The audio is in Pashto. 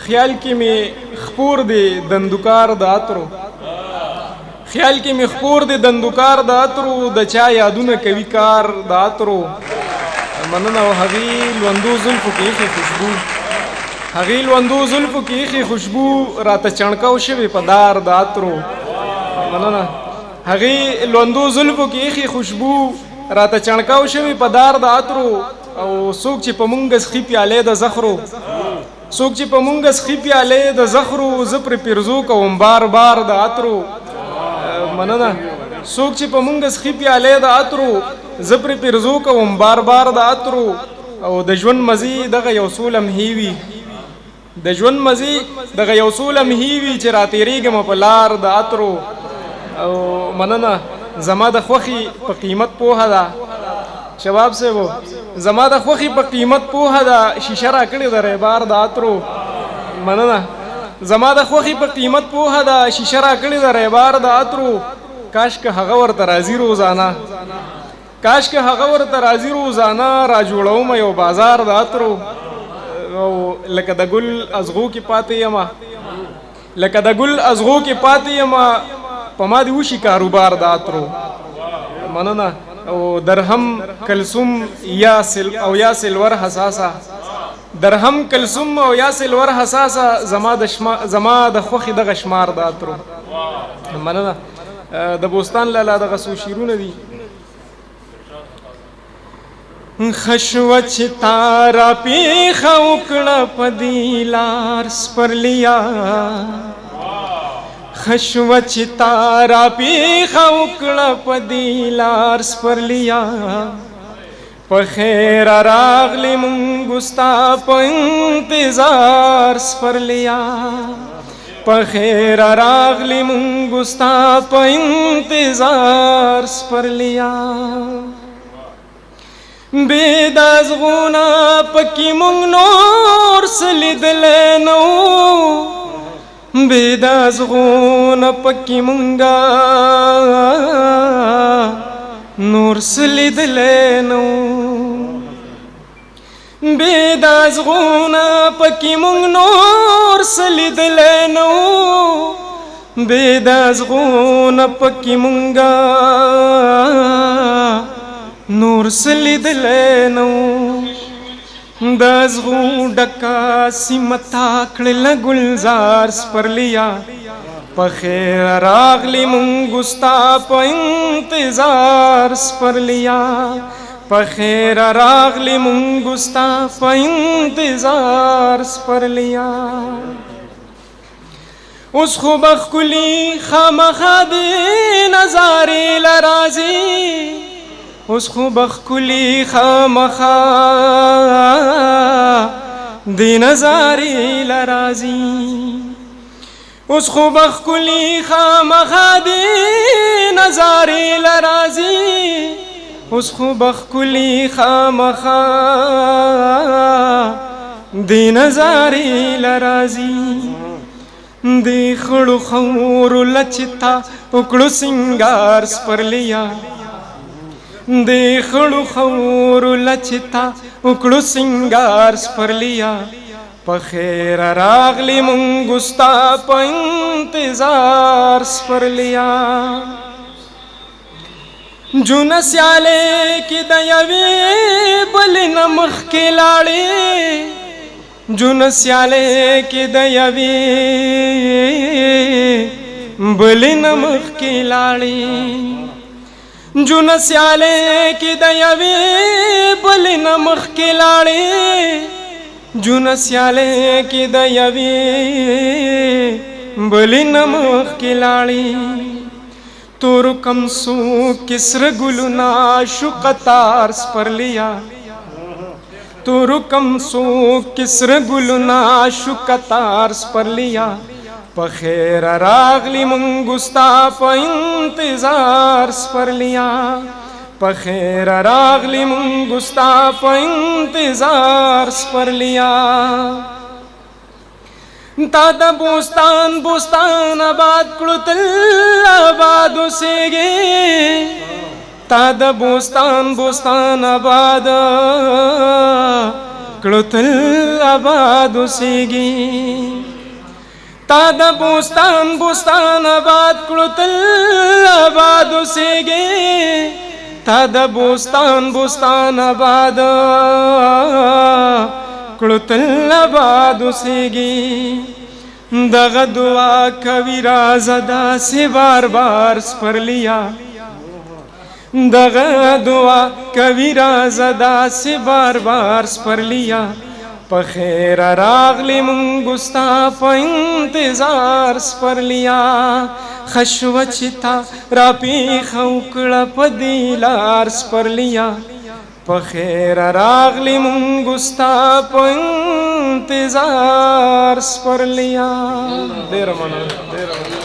خیال کې می خپور دی دندوکار د عطرو خیال کې می خپور دی دندوکار د عطرو د چا یادونه کوي کار د عطرو مننه او هغې لوندو زلفو کې ایښې خوشبو هغې لوندو زلفو کې ایښې خوشبو راته چڼکو شوې په دار د عطرو مننه هغې لوندو زلفو کې ایښې خوشبو راته چڼکو شوې په دار د عطرو او څوک چې په مونږ سخي پیالې د زخرو څوک چې په مونږ سخي پیالې د زخرو زه پرې پیرزو کوم بار بار د عطرو مننه څوک چې په مونږ سخي پیالې د عطرو زه پرې پیرزو کوم بار بار د عطرو او د ژوند مزې دغه یو څو لمحې وي د ژوند مزې دغه یو څو لمحې وي چې راتېرېږم په لار د عطرو او مننه زما د خوښې په قیمت پوهه ده شباب صاحبو زما د خوښې په قیمت پوهه ده شیشه را کړې ده ریبار د عطرو مننه زما د خوښې په قیمت پوهه ده شیشه را کړې ده ریبار د عطرو کاش که هغه ورته راځي روزانه کاش که هغه ورته راځي روزانه را جوړوم یو بازار د عطرو او لکه د ګل ازغو کې پاتې یمه لکه د ګل ازغو کې پاتې یمه په ما دې وشي کاروبار د عطرو مننه او درهم کلثوم یا سلور حساسه درهم کلثوم او یا سلور حساسه زما د خوښې دغه شمار د عطرو مننه د بوستان لالا دغه څو شعرونه دي خشوه چې تا را پیښه وکړه په دې لار سپرلیا خشوه چې تا را پیښه وکړه په دې لار سپرلیا په خیر راغلې مونږ ستا په انتظار سپرلیا په خیر راغلې مونږ ستا په انتظار سپرلیا بې د ازغونه پکې مونږ نور څه لیدلی نه وو بې د ازغونه پکې مونږه نور څه لیدلی نه وو بې د ازغونه پکې مونږ نور څه لیدلی نه وو بې د ازغونه پکې مونږه نور څه لیدلی نه وو د ازغو ډکه سیمه تا کړله ګلزار سپرلیا په خیر راغلې مونږ ستا په انتظار سپرلیا په خیر راغلې مونږ ستا په انتظار سپرلیا اوس خو به ښکلي خامخا دې نظارې له راځي اوس خو به ښکلي خامخا دې نظارې له راځي اوس خو به ښکلي خامخا دې نظارې له راځي اوس خو به ښکلي خامخا دې نظارې له راځي دې خړو خورو لچې تا وکړو سینګار سپرلیا دې خړو خورو لچې تا وکړو سینګار سپرلیا په خیر راغلې مونږ ستا په انتظار سپرلیا جونه سیالې کې د یوې بلې نه مخکې لاړې جونه سیالې کې د یوې بلې نه مخکې لاړې جونه سیالې کې د یوې بلې نه مخکې لاړې جونه سیالې کې د یوې بلې نه مخکې لاړې تور کمسو کې سره ګلونه شو قطار سپرلیا تور کمسو کې سره ګلونه شو قطار سپرلیا په خیر راغلی مونږ ستا په انتظار سپرلیا په خیر راغلی مونږ ستا په انتظار سپرلیا تا د بوستان بوستان آباد کړو تل آباد اوسېږې تا د بوستان بوستان آباد کړو تل آباد اوسېږي تا د بوستان بوستان آباد کړو تل آباد اوسېږي تا د بوستان بوستان آباد کړو تل آباد اوسېږي دغه دعا کوي راز داسې بار بار سپرلیا دغه دعا کوي راز داسې بار بار سپرلیا په خیر راغلی مونږ ستا په انتظار سپرلیا خشوه چې تا راپېښه وکړه په دې لار سپرلیا په خیر راغلی مونږ ستا په انتظار سپرلیا ډېره مننه